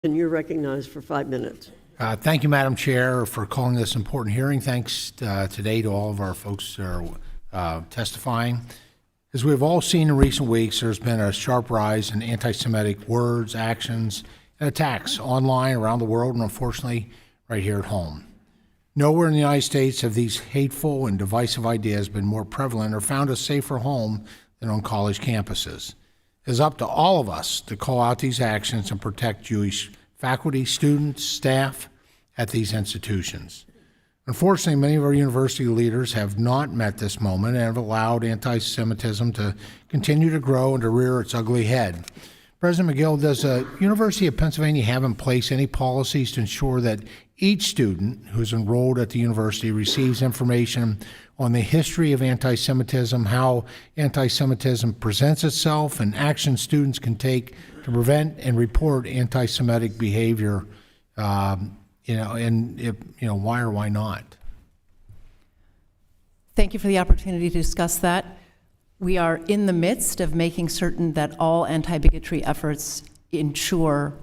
And you're recognized for 5 minutes. Thank you, Madam Chair, for calling this important hearing. Thanks today to all of our folks that are testifying. As we've all seen in recent weeks, there's been a sharp rise in anti-Semitic words, actions, and attacks online around the world, and unfortunately, right here at home. Nowhere in the United States have these hateful and divisive ideas been more prevalent or found a safer home than on college campuses. It is up to all of us to call out these actions and protect Jewish faculty, students, staff at these institutions. Unfortunately, many of our university leaders have not met this moment and have allowed anti-Semitism to continue to grow and to rear its ugly head. President McGill, does the University of Pennsylvania have in place any policies to ensure that each student who is enrolled at the university receives information on the history of anti-Semitism, how anti-Semitism presents itself, and action students can take to prevent and report anti-Semitic behavior, and if, why or why not? Thank you for the opportunity to discuss that. We are in the midst of making certain that all anti-bigotry efforts ensure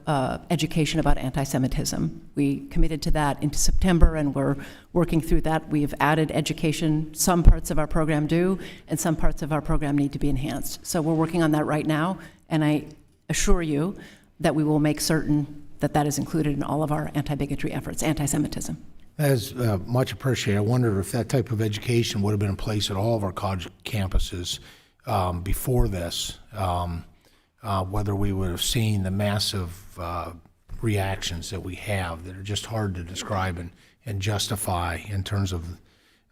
education about anti-Semitism. We committed to that into September, and we're working through that. We've added education. Some parts of our program do, and some parts of our program need to be enhanced. So we're working on that right now, and I assure you that we will make certain that that is included in all of our anti-bigotry efforts, anti-Semitism. That is much appreciated. I wonder if that type of education would have been in place at all of our college campuses before this, whether we would have seen the massive reactions that we have that are just hard to describe and justify in terms of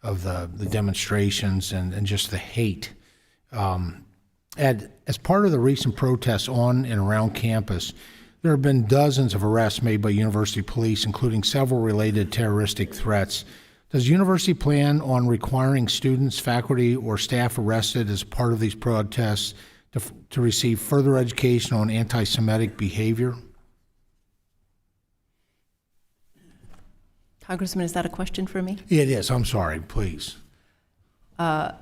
the demonstrations and just the hate. As part of the recent protests on and around campus, there have been dozens of arrests made by university police, including several related terroristic threats. Does the university plan on requiring students, faculty, or staff arrested as part of these protests to receive further education on anti-Semitic behavior? Congressman, is that a question for me? It is. I'm sorry. Please. Well,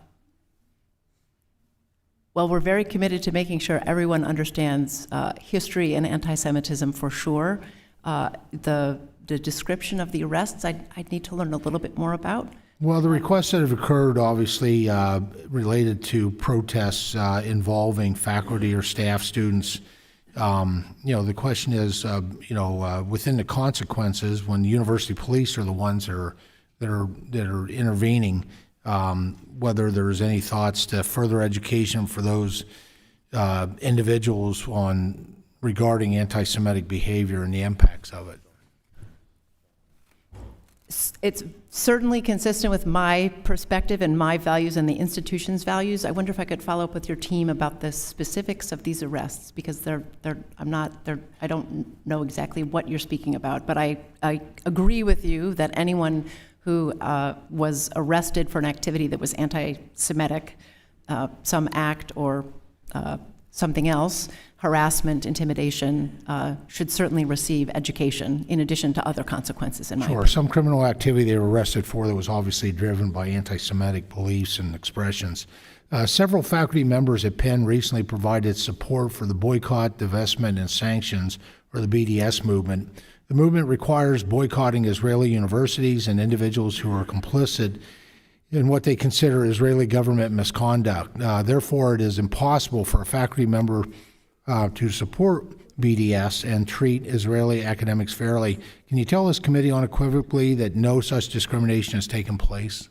we're very committed to making sure everyone understands history and anti-Semitism for sure. The description of the arrests, I'd need to learn a little bit more about. Well, the requests that have occurred, obviously, related to protests involving faculty or staff, students. The question is, within the consequences, when the university police are the ones that are intervening, whether there's any thoughts to further education for those individuals regarding anti-Semitic behavior and the impacts of it. It's certainly consistent with my perspective and my values and the institution's values. I wonder if I could follow up with your team about the specifics of these arrests, because I don't know exactly what you're speaking about, but I agree with you that anyone who was arrested for an activity that was anti-Semitic, some act or something else, harassment, intimidation, should certainly receive education in addition to other consequences, in my opinion. Sure. Some criminal activity they were arrested for that was obviously driven by anti-Semitic beliefs and expressions. Several faculty members at Penn recently provided support for the boycott, divestment, and sanctions, or the BDS movement. The movement requires boycotting Israeli universities and individuals who are complicit in what they consider Israeli government misconduct. Therefore, it is impossible for a faculty member to support BDS and treat Israeli academics fairly. Can you tell this committee unequivocally that no such discrimination has taken place?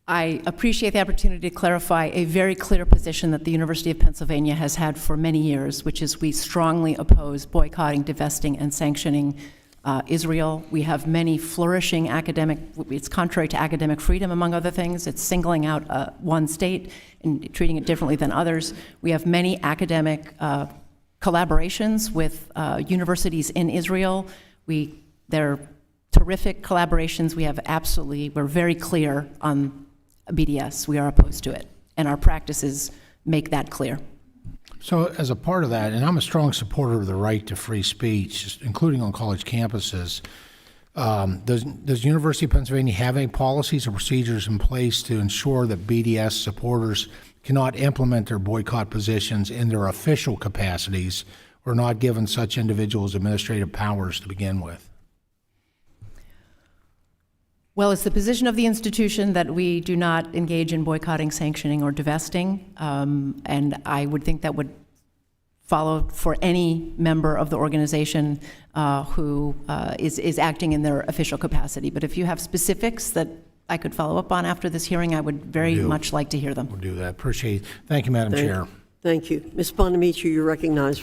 I appreciate the opportunity to clarify a very clear position that the University of Pennsylvania has had for many years, which is we strongly oppose boycotting, divesting, and sanctioning Israel. We have many flourishing it's contrary to academic freedom, among other things. It's singling out one state and treating it differently than others. We have many academic collaborations with universities in Israel. They're terrific collaborations. We're very clear on BDS. We are opposed to it, and our practices make that clear. So as a part of that, and I'm a strong supporter of the right to free speech, including on college campuses, does University of Pennsylvania have any policies or procedures in place to ensure that BDS supporters cannot implement their boycott positions in their official capacities or not given such individuals administrative powers to begin with? Well, it's the position of the institution that we do not engage in boycotting, sanctioning, or divesting, and I would think that would follow for any member of the organization who is acting in their official capacity. But if you have specifics that I could follow up on after this hearing, I would very much like to hear them. We'll do that. Appreciate it. Thank you, Madam Chair. Thank you. Ms. Bonamici, you're recognized